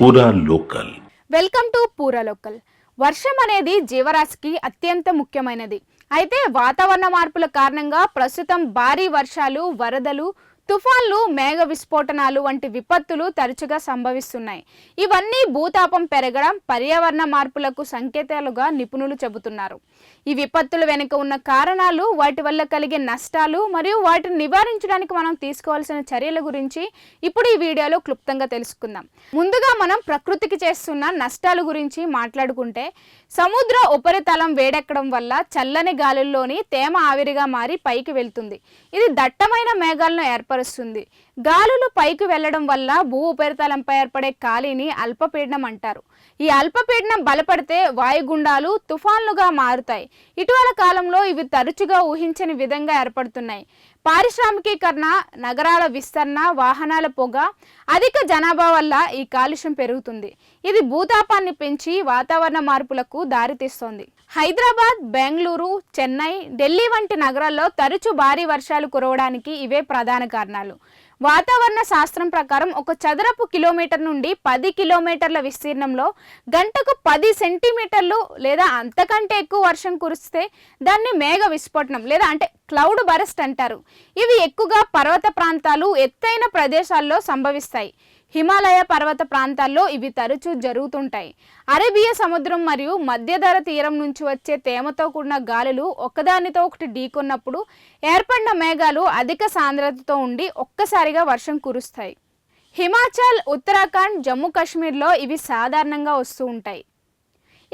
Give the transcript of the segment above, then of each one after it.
పూరా local. Welcome to పూరా local. వర్షం అనేది జీవరాశికి అత్యంత ముఖ్యమైనది. అయితే వాతావరణ మార్పుల కారణంగా ప్రస్తుతం భారీ వర్షాలు, వరదలు, తుఫాన్లు, మేఘ విస్ఫోటనాలు వంటి విపత్తులు తరచుగా సంభవిస్తున్నాయి. ఇవన్నీ భూతాపం పెరగడం, పర్యావరణ మార్పులకు సంకేతాలుగా నిపుణులు చెబుతున్నారు. ఈ విపత్తుల వెనుక ఉన్న కారణాలు, వాటి వల్ల కలిగే నష్టాలు మరియు వాటిని నివారించడానికి మనం తీసుకోవాల్సిన చర్యల గురించి ఇప్పుడు ఈ వీడియోలో క్లుప్తంగా తెలుసుకుందాం. ముందుగా మనం ప్రకృతికి చేస్తున్న నష్టాల గురించి మాట్లాడుకుంటే, సముద్ర ఉపరితలం వేడెక్కడం వల్ల చల్లని గాలుల్లోని తేమ ఆవిరిగా మారి పైకి వెళ్తుంది. ఇది దట్టమైన మేఘాలను ఏర్పరుస్తుంది. గాలులు పైకి వెళ్లడం వల్ల భూ ఉపరితలంపై ఏర్పడే గాలిని అల్పపీడనం అంటారు. ఈ అల్పపీడనం బలపడితే వాయుగుండాలు, తుఫాన్లుగా మారుతాయి. ఇటీవల కాలంలో ఇవి తరచుగా ఊహించని విధంగా ఏర్పడుతున్నాయి. పారిశ్రామికీకరణ, నగరాల విస్తరణ, వాహనాల పొగ, అధిక జనాభా వల్ల ఈ కాలుష్యం పెరుగుతుంది. ఇది భూతాపాన్ని పెంచి వాతావరణ మార్పులకు దారితీస్తోంది. హైదరాబాద్, బెంగళూరు, చెన్నై, ఢిల్లీ వంటి నగరాల్లో తరచూ భారీ వర్షాలు కురవడానికి ఇవే ప్రధాన కారణాలు. వాతావరణ శాస్త్రం ప్రకారం ఒక చదరపు కిలోమీటర్ నుండి 10 కిలోమీటర్ల విస్తీర్ణంలో గంటకు 10 సెంటీమీటర్లు లేదా అంతకంటే ఎక్కువ వర్షం కురిస్తే దాన్ని మేఘ విస్ఫోటనం లేదా క్లౌడ్ బరస్ట్ అంటారు. ఇవి ఎక్కువగా పర్వత ప్రాంతాలు, ఎత్తైన ప్రదేశాల్లో సంభవిస్తాయి. హిమాలయ పర్వత ప్రాంతాల్లో ఇవి తరచూ జరుగుతుంటాయి. అరేబియా సముద్రం మరియు మధ్యధరా తీరం నుంచి వచ్చే తేమతో కూడిన గాలులు ఒకదానితో ఒకటి ఢీకొన్నప్పుడు ఏర్పడిన మేఘాలు అధిక సాంద్రతతో ఉండి ఒక్కసారిగా వర్షం కురుస్తాయి. హిమాచల్, ఉత్తరాఖండ్, జమ్మూ కాశ్మీర్లో ఇవి సాధారణంగా వస్తూ ఉంటాయి.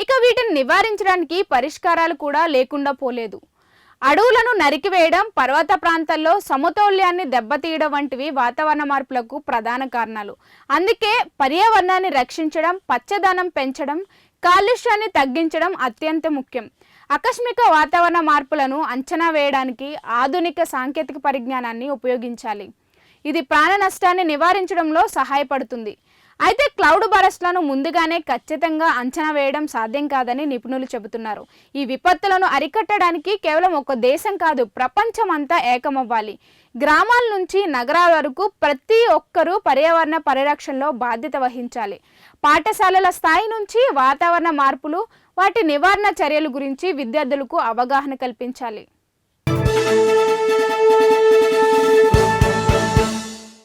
ఇక వీటిని నివారించడానికి పరిష్కారాలు కూడా లేకుండా పోలేదు. అడవులను నరికివేయడం, పర్వత ప్రాంతాల్లో సమతౌల్యాన్ని దెబ్బతీయడం వంటివి వాతావరణ మార్పులకు ప్రధాన కారణాలు. అందుకే పర్యావరణాన్ని రక్షించడం, పచ్చదనం పెంచడం, కాలుష్యాన్ని తగ్గించడం అత్యంత ముఖ్యం. ఆకస్మిక వాతావరణ మార్పులను అంచనా వేయడానికి ఆధునిక సాంకేతిక పరిజ్ఞానాన్ని ఉపయోగించాలి. ఇది ప్రాణ నష్టాన్ని నివారించడంలో సహాయపడుతుంది. అయితే క్లౌడ్ బరస్ట్లను ముందుగానే ఖచ్చితంగా అంచనా వేయడం సాధ్యం కాదని నిపుణులు చెబుతున్నారు. ఈ విపత్తులను అరికట్టడానికి కేవలం ఒక దేశం కాదు, ప్రపంచం అంతా ఏకమవ్వాలి. గ్రామాల నుంచి నగరాల వరకు ప్రతి ఒక్కరూ పర్యావరణ పరిరక్షణలో బాధ్యత వహించాలి. పాఠశాలల స్థాయి నుంచి వాతావరణ మార్పులు, వాటి నివారణ చర్యల గురించి విద్యార్థులకు అవగాహన కల్పించాలి.